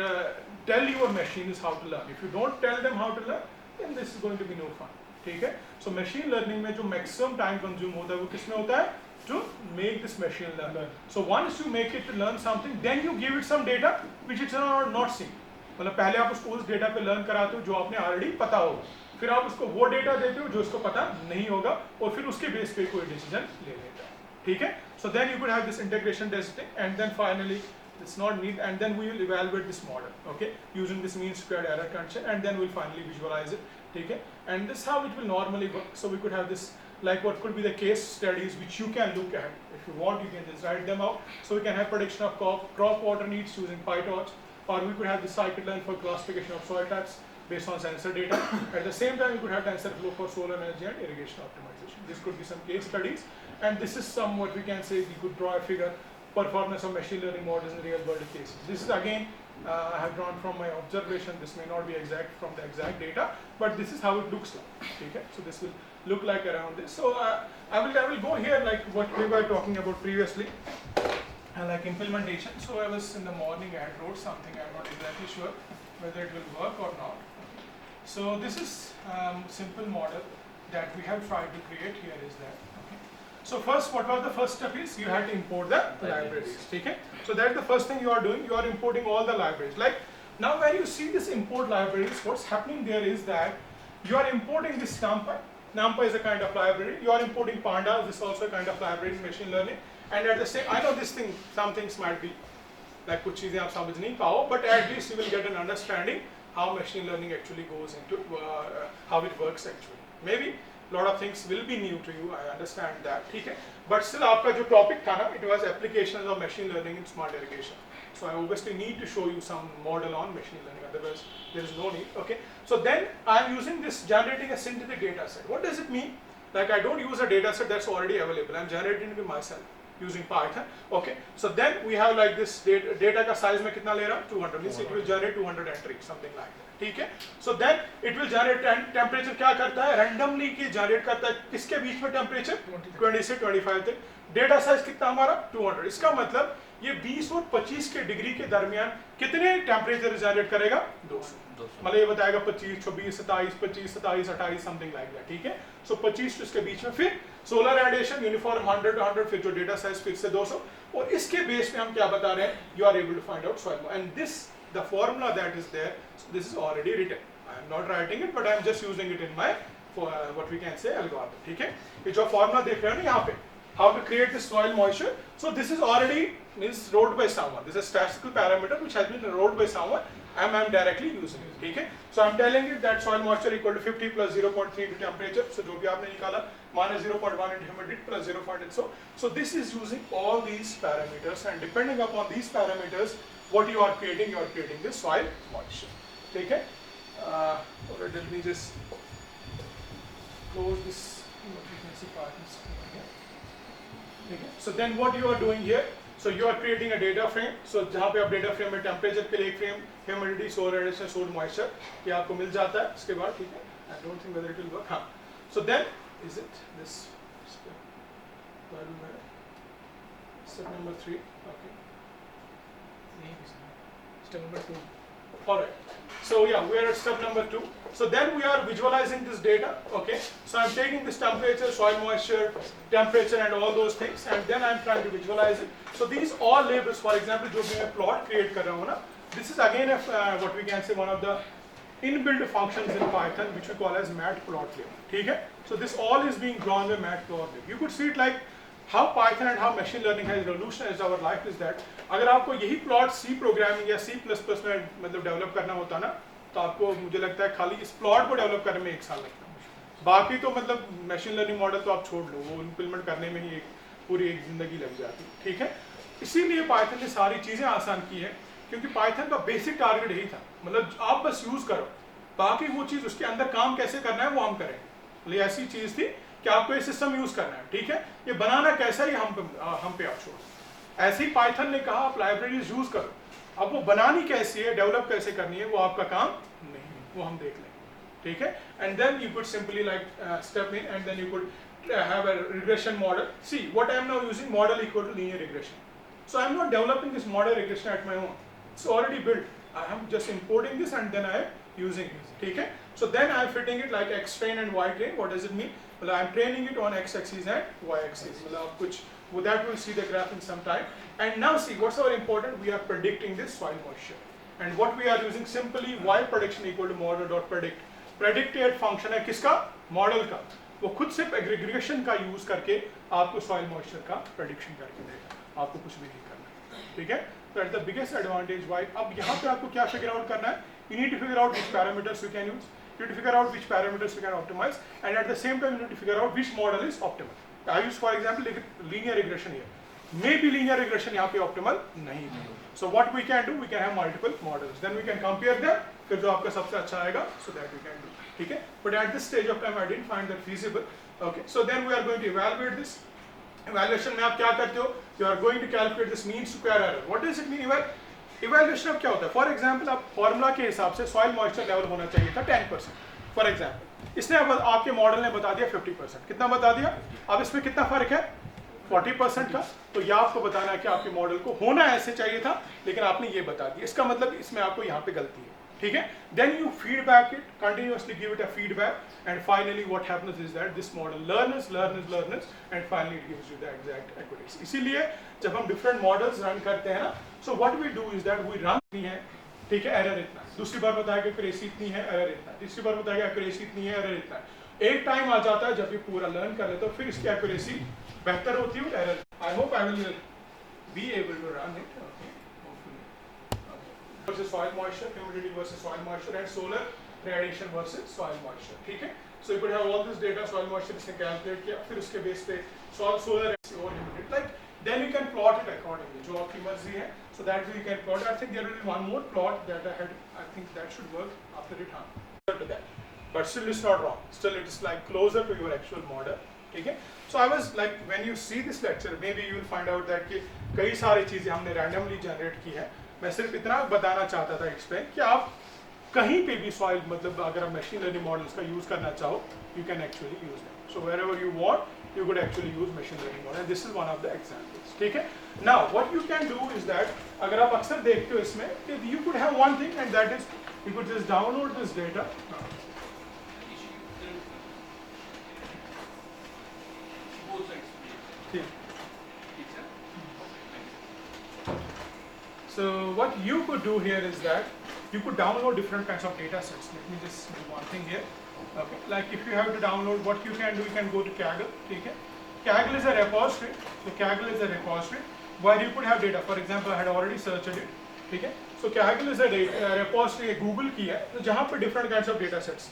tell your machine how to learn. If you don't tell them how to learn, then this is going to be no fun. ठीक है, so machine learning में जो मैक्सिमम टाइम कंज्यूम होता है वो किसमें होता है? To make this machine learn. So once you make it learn something, then you give it some data which it's not seen. मतलब पहले आप उसको उस डेटा पे लर्न कराते हो जो आपने ऑलरेडी पता होगा, फिर आप उसको वो डेटा देते हो जो उसको पता नहीं होगा, और फिर उसके बेस पे कोई डिसीजन ले लेता है. ठीक है, so then you could have this integration testing, and then finally it's not need, and then we will evaluate this model, okay, using this mean squared error condition, and then we'll finally visualize it. Okay, and this is how it will normally work. So we could have this, like what could be the case studies which you can look at. If you want, you can just write them out. So we can have prediction of crop water needs using PyTorch, or we could have the scikit-learn for classification of soil types based on sensor data. At the same time, we could have TensorFlow for solar energy and irrigation optimization. This could be some case studies, and this is some what we can say we could draw a figure performance of machine learning models in real world cases. This is again I have drawn from my observation. This may not be exact from the exact data, but this is how it looks like. Okay, so this will look like around this. So I will go here like what we were talking about previously, like implementation. So I was in the morning, I wrote something. I'm not exactly sure whether it will work or not. So this is simple model that we have tried to create here is that. Okay. So first, what was the first step is you had to import the libraries. Okay. So that's the first thing you are doing. You are importing all the libraries. Like now, when you see this import libraries, what's happening there is that you are importing this NumPy. NumPy is a kind of library. You are importing Pandas. This is also a kind of library in machine learning. And at the same, I know this thing, some things might be like कुछ चीजें आप समझ नहीं पाओ, but at least you will get an understanding how machine learning actually goes into how it works actually. Maybe a lot of things will be new to you. I understand that. ठीक है. But still आपका जो topic था ना, it was applications of machine learning in smart irrigation. So I obviously need to show you some model on machine learning. Otherwise, there is no need. Okay. So then I am using this generating a synthetic data set. What does it mean? Like I don't use a data set that's already available. I'm generating it myself using Python. Okay. So then we have like this data का size में कितना ले रहा? 200. Means it will generate 200 entries, something like that. ठीक है. So then it will generate and temperature क्या करता है? Randomly की generate करता है किसके बीच में temperature? 20 से 25 तक. Data size कितना हमारा? 200. इसका मतलब ये 20 और 25 के डिग्री के दरमियान कितने टेम्परेचर जनरेट करेगा? 200. मतलब ये बताएगा 25, 26, 27, 25, 27, 28 समथिंग लाइक दैट. ठीक है. सो 25 इसके बीच में फिर सोलर रेडिएशन यूनिफॉर्म 100 100 फिर जो डेटा साइज फिर से 200 और इसके बेस पे हम क्या बता रहे हैं? You are able to find out soil and this the formula that is there. This is already written. I am not writing it but I am just using it in my what we can say algorithm. ठीक है. ये जो formula देख रहे हो ना यहाँ पे, how to create this soil moisture. So this is already means wrote by someone. This is a statistical parameter which has been wrote by someone. I'm directly using it. Okay. So I'm telling it that soil moisture equal to 50 plus 0.3 to temperature. So जो भी आपने निकाला minus 0.1 into humidity plus 0. So this is using all these parameters and depending upon these parameters, what you are creating this soil moisture. Okay. Alright, let me just close this. What you can see part. Okay. So then what you are doing here, so you are creating a data frame. So जहाँ पे आप data frame में temperature के लिए एक frame, humidity, soil radiation, soil moisture ये आपको मिल जाता है. इसके बाद ठीक है. I don't think whether it will work. हाँ. So then is it this step number 3? Okay. Step number 2. All right. So yeah, we are at step number 2. So then we are visualizing this data. Okay. So I'm taking this temperature, soil moisture, temperature, and all those things, and then I'm trying to visualize it. So these all labels, for example, जो भी मैं plot create कर रहा हूँ ना, this is again what we can say one of the inbuilt functions in Python, which we call as matplotlib. ठीक है. So this all is being drawn by matplotlib. You could see it like how Python and how machine learning has revolutionized our life is that अगर आपको यही plot C programming या C++ में मतलब develop करना होता ना, तो आपको मुझे लगता है खाली इस प्लॉट को डेवलप करने में 1 साल लगता है. बाकी तो मतलब मशीन लर्निंग मॉडल तो आप छोड़ लो, वो इम्प्लीमेंट करने में ही पूरी एक जिंदगी लग जाती. ठीक है. इसीलिए पाइथन ने सारी चीज़ें आसान की है क्योंकि पाइथन का बेसिक टारगेट यही था. मतलब आप बस यूज़ करो, बाकी वो चीज़ उसके अंदर काम कैसे करना है वो हम करें. मतलब ऐसी चीज़ थी कि आपको ये सिस्टम यूज़ करना है. ठीक है. ये बनाना कैसा ही हम पे आप छोड़ो. ऐसे ही पाइथन ने कहा आप लाइब्रेरीज यूज़ करो. अब वो बनानी कैसी है, डेवलप कैसे करनी है, वो आपका काम नहीं है, वो हम देख लेंगे. ठीक है. And then you could simply like step in and then you could have a regression model. See what I am now using model equal to linear regression. So I am not developing this model regression at my own. It's already built. I am just importing this and then I am using it. Okay. So then I am fitting it like X train and Y train. What does it mean? Well, I am training it on X axis and Y axis. Well, that we'll see the graph in some time. And now see what's our important. We are predicting this soil moisture. And what we are using simply Y prediction equal to model dot predict. Predicted function है किसका? Model का. वो खुद से aggregation का use करके आपको soil moisture का प्रेडिक्शन करके देगा. आपको कुछ भी नहीं करना. ठीक है. तो at the biggest advantage why. अब यहाँ पे आपको क्या फिगर आउट करना है? You need to figure out which parameters you can use, you need to figure out which parameters you can optimize, and at the same time you need to figure out which model is optimal. I use for example linear regression here. Maybe linear regression यहाँ पे optimal नहीं है. So what we can do, we can have multiple models, then we can compare them, फिर जो आपका सबसे अच्छा आएगा so that we can do. ठीक है. But at this stage of time I didn't find that feasible. Okay, so then we are going to evaluate this. Evaluation में आप क्या करते हो? You are going to calculate this mean square error. What does it mean? Evaluation अब क्या होता है, for example अब फॉर्मूला के हिसाब से सॉइल मॉइस्चर लेवल होना चाहिए था 10%, फॉर एग्जाम्पल इसने अब आपके मॉडल ने बता दिया 50%, कितना बता दिया, अब इसमें कितना फर्क है 40% का, तो यह आपको बताना है कि आपके मॉडल को होना ऐसे चाहिए था लेकिन आपने ये बता दिया, इसका मतलब इसमें आपको यहाँ पे गलती है, ठीक है। Then you feedback it, continuously give it a feedback and finally what happens is that this model learns and finally it gives you the exact accuracy. इसीलिए जब हम डिफरेंट मॉडल्स रन करते हैं ना, so what we do is that we run है, ठीक है, error इतना, दूसरी बार बताया कि एक्यूरेसी इतनी है, एरर इतना, तीसरी बार बताया कि एक्यूरेसी इतनी है, एरर इतना। एक टाइम आ जाता है जब ये पूरा लर्न कर लेते हो फिर इसकी एक्यूरेसी बेहतर होती है, error. I hope I will be able to run it, okay, versus soil moisture, humidity versus soil moisture and solar radiation versus soil moisture, ठीक है। So you could have all this data, soil moisture इसने calculate किया, फिर उसके base पे solar और humidity, like then you can plot it accordingly, जो आपकी मर्जी है, so that way you can plot. I think there will be one more plot that I think that should work after it, to that, but still it's not wrong, still it is like closer to your actual model, ठीक है। So I was like, when you see this lecture, maybe you will find out that कि कई सारी चीजें हमने randomly generate की है। मैं सिर्फ इतना बताना चाहता था एक्सप्लेन कि आप कहीं पे भी सॉइल, मतलब अगर आप मशीन लर्निंग मॉडल्स का यूज करना चाहो, you can actually use them, so wherever you want you could actually use machine learning model, this is one of the examples, ठीक है। Now what you can do is that, अगर आप अक्सर देखते हो इसमें कि you could have one thing and that is you could just download this data, so what you could do here is that you could download different kinds of data sets. Let me just do one thing here. Okay, like if you have to download, what you can do, you can go to Kaggle, okay. Kaggle is a repository, so Kaggle is a repository where you could have data. For example, I had already searched it, okay. So Kaggle is a repository, Google की है, तो जहाँ पे different kinds of data sets.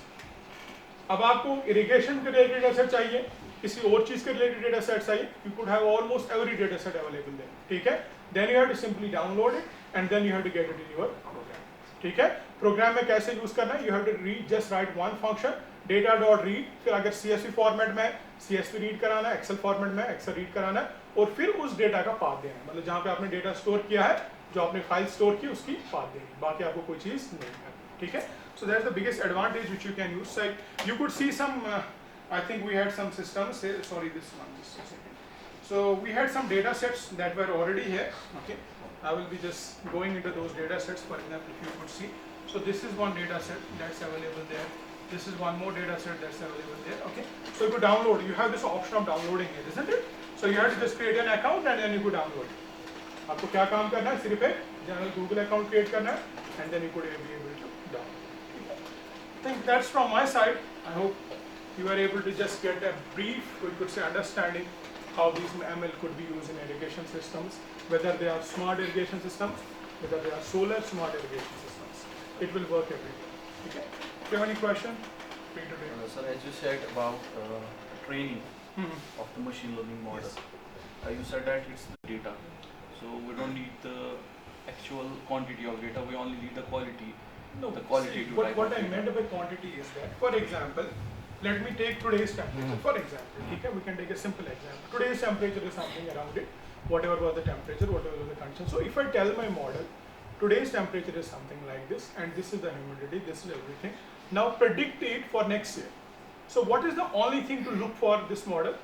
अब आपको irrigation के related data set चाहिए, किसी और चीज़ के related data set चाहिए, you could have almost every data set available there, ठीक है। Then you have to simply download it and then you have to get it in your program, ठीक है। Programme में कैसे यूज करना है, you have to read, just write one function data.read, फिर अगर CSV फॉर्मेट में CSV रीड कराना है, एक्सेल फॉर्मेट में एक्सेल रीड कराना है, और फिर उस डेटा का पाथ देना है, मतलब जहाँ पे आपने डेटा स्टोर किया है, जो आपने फाइल स्टोर की उसकी पाथ देनी, बाकी आपको कोई चीज़ नहीं करनी, ठीक है। So that's the biggest advantage which you can use. Like you could see some, I think we had some systems. Sorry, this one. Just a second. So we had some data sets that were already here. Okay, I will be just going into those data sets. For example, if you could see, so this is one data set that's available there. This is one more data set that's available there. Okay, so you could download. You have this option of downloading it, isn't it? So you have to just create an account and then you could download it. आपको क्या काम करना है, सिर्फ एक general Google account create करना है, and then you could be able to download. I think that's from my side. I hope you are able to just get a brief, we could say, understanding how these ML could be used in irrigation systems, whether they are smart irrigation systems, whether they are solar smart irrigation systems. It will work everywhere. Okay. If you have any question, free to do. Sir, as you said about training of the machine learning model, you said that it's the data. So we don't need the actual quantity of data, we only need the quality. No, the quality see, to what I meant by quantity is that, for example, let me take today's temperature. For example, okay, we can take a simple example. Today's temperature is something around it, whatever was the temperature, whatever was the condition. So if I tell my model, today's temperature is something like this, and this is the humidity, this is everything. Now predict it for next year. So what is the only thing to look for this model?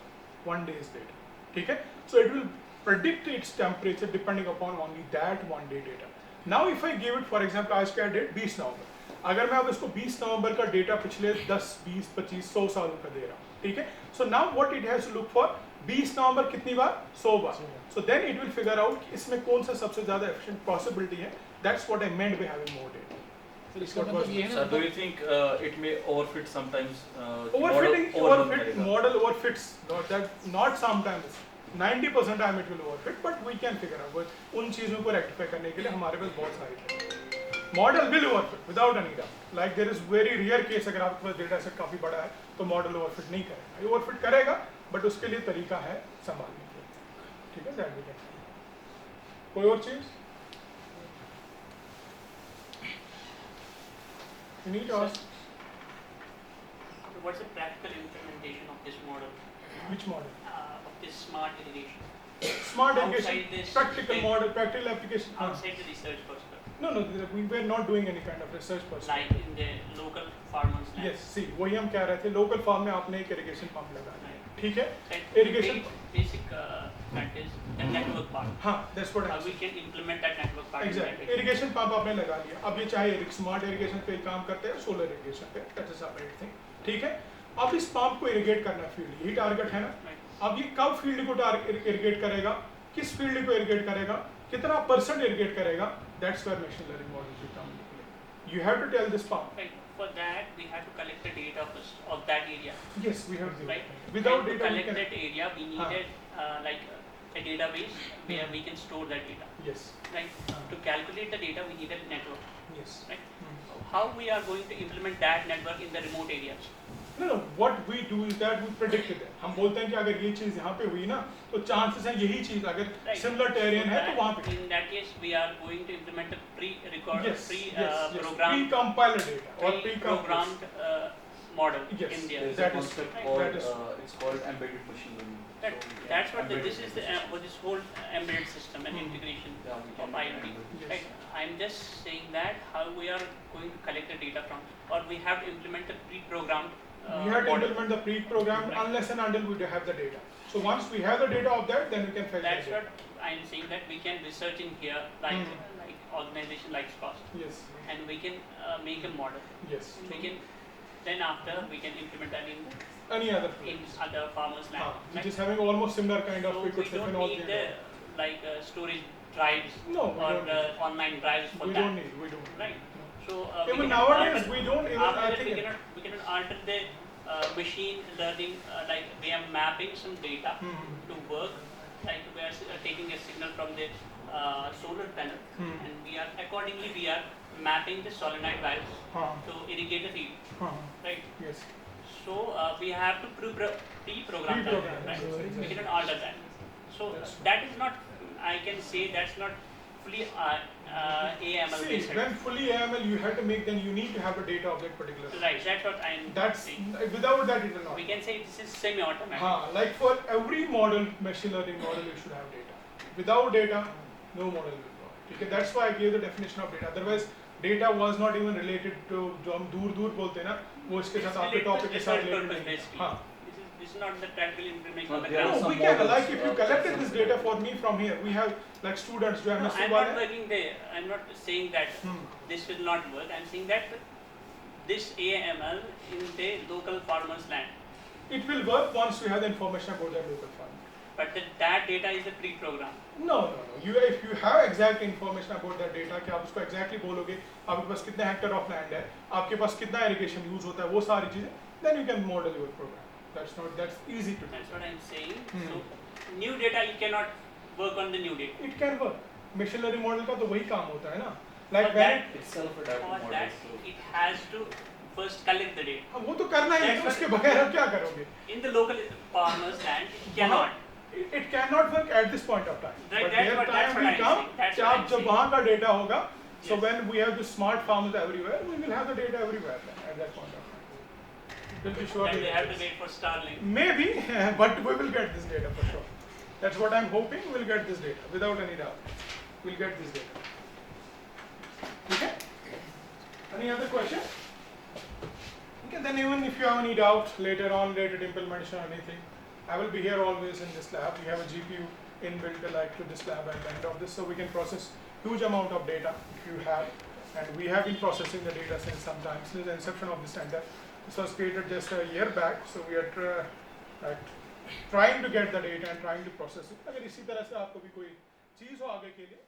1 day's data. Okay? So it will predict its temperature depending upon only that 1 day data. Now if I give it, for example, आज क्या date 20 नवंबर, अगर मैं अब इसको 20 नवंबर का data पिछले 10, 20, 25, 100 सालों का दे रहा हूँ, ठीक है। So now what it has to look for, 20 नवंबर कितनी बार, 100 बार। So then it will figure out कि इसमें कौन सा सबसे ज्यादा एफिशिएंट पॉसिबिलिटी है। That's what I meant by having more data. Sir, do you think it may overfit sometimes? Overfit, model overfits, not sometimes, 90% time it will overfit, but we can figure out. उन चीज़ों को rectify करने के लिए हमारे पास बहुत सारी है। Model will overfit without any doubt. Like there is very rare case, अगर आपके पास data set काफ़ी बड़ा है तो model overfit नहीं करेगा। Overfit करेगा, but उसके लिए तरीका है संभालने के लिए। ठीक है, that we can. कोई और चीज़? You need to ask. What's the practical implementation of this model? Which model? Of this smart irrigation. Smart Outside irrigation. this Practical thing. model, practical application. Outside the research perspective. No, no, we were not doing any kind of research per se. like in the local farmers' land. Yes, see, वही हम कह रहे थे, local farm में आपने एक irrigation pump लगाना है, ठीक है? Like Irrigation. basic fact is the network part. हाँ, that's what How I'm we can implement that network part. in Exactly. that Irrigation pump आपने लगा लिया, अब ये चाहे smart irrigation पे काम करते हैं, solar irrigation पे, that's a separate thing, ठीक है? अब इस पंप को irrigate करना फील्ड, यही टारगेट है ना? Right. अब ये कब फील्ड को irrigate करेगा, किस फील्ड को irrigate करेगा, कितना % irrigate करेगा, that's where machine learning models become into play. You have to tell this pump. Right. For that, we have to collect the data of that area. Yes, we have to. Right. Without and to data, we collect can. that area, we needed like a database where we can store that data. Yes. Right. To calculate the data, we need a network. Yes. Right. How we are going to implement that network in the remote areas? No, no. What we do is that we predicted it. हम बोलते हैं कि अगर ये चीज यहाँ पे हुई ना, तो chances हैं यही चीज अगर Right. similar terrain है तो वहाँ पे. In that case, we are going to implement a pre-record, Yes. Yes. programmed, Pre-compiled data or pre-programmed model Yes. in there. There is That a is- concept right. called, that is- it's called embedded machine learning. That, So, yeah, that's what embedded this is the what this whole embedded system and integration Yeah, we of can IoT. embedded. Yes. Right. I'm just saying that how we are going to collect the data from, or we have to implement the pre-programmed We have to model. implement the pre-programmed Right. unless and until we have the data. So once we have the data of that, then we can fetch That's the what data. I'm saying, that we can research in here, like Mhm. like organization like cost, Yes. and we can make a model. Yes. We can then after we can implement that in Any other in place. other farmers' land. Which right? is having almost similar kind of So we we could say don't phenol need in the there. like storage drives No, we or don't need. online drives for We that. don't need. We don't. Right. No. So Even we nowadays, alter, we don't even. after I that think. we cannot alter the machine learning like we are mapping some data Hmm. to work, like we are taking a signal from the solar panel Hmm. and we are accordingly we are mapping the solenoid valves Huh. to irrigate the field, Huh. right? Yes. So we have to pre-program that, Pre-program, right? yes, We exactly. cannot alter that. So That's that is not, I can say that's not fully AML See, based. when fully AML you have to make, then you need to have the data of that particular. Right, that's what I'm That's saying. without that it will not. We can say this is semi-automatic. Like for every model, machine learning model, you should have data. Without data, no model will work. Okay, that's why I gave the definition of data. Otherwise, data was not even related to जो हम दूर दूर बोलते हैं ना, वो इसके साथ आपके टॉपिक के साथ related नहीं है. हाँ. This is not the practical information No, on the there are ground. No, some we can. models, Like if you collected some this models. data for me from here, we have like students जो No, MSc I'm not वाले. working there. I'm not saying that Hmm. this will not work. I'm saying that this AML in the local farmers' land. It will work once we have the information about that local farm. But that data is a pre-program. No, no, no. You if you have exact information about that data कि आप उसको exactly बोलोगे, आपके पास कितना hectare of land है, आपके पास कितना irrigation use होता है, वो सारी चीजें, then you can model your program. That's easy to do. That's what I'm saying. Hmm. So new data you cannot work on the new data. It can work. Machine learning model का तो वही काम होता है ना. Like For when that, It's self-adaptive for model. that So it has to first collect the data. हाँ, वो तो करना ही है, That's उसके what- बगैर आप क्या करोगे? In the local farmers' land, it cannot. It cannot work at this point of time. Right, But that's there what- time that's what will I'm come saying. That's कि what आप I'm जब saying. वहाँ का data होगा, so Yes. when we have the smart farms everywhere, we will have the data everywhere then, at that point of time. It will be surely Then we the have to case. wait for Starlink. Maybe, but we will get this data for sure. That's what I'm hoping. We'll get this data without any doubt. We'll get this data. Okay? Any other question? Okay, then even if you have any doubt later on, related implementation or anything, I will be here always in this lab. We have a GPU inbuilt like to this lab at the end of this, so we can process huge amount of data if you have. And we have been processing the data since some time, since the inception of the center. This was created just a year back, so we are trying to get the data and trying to process it. अगर इसी तरह से आपको भी कोई चीज़ हो आगे के लिए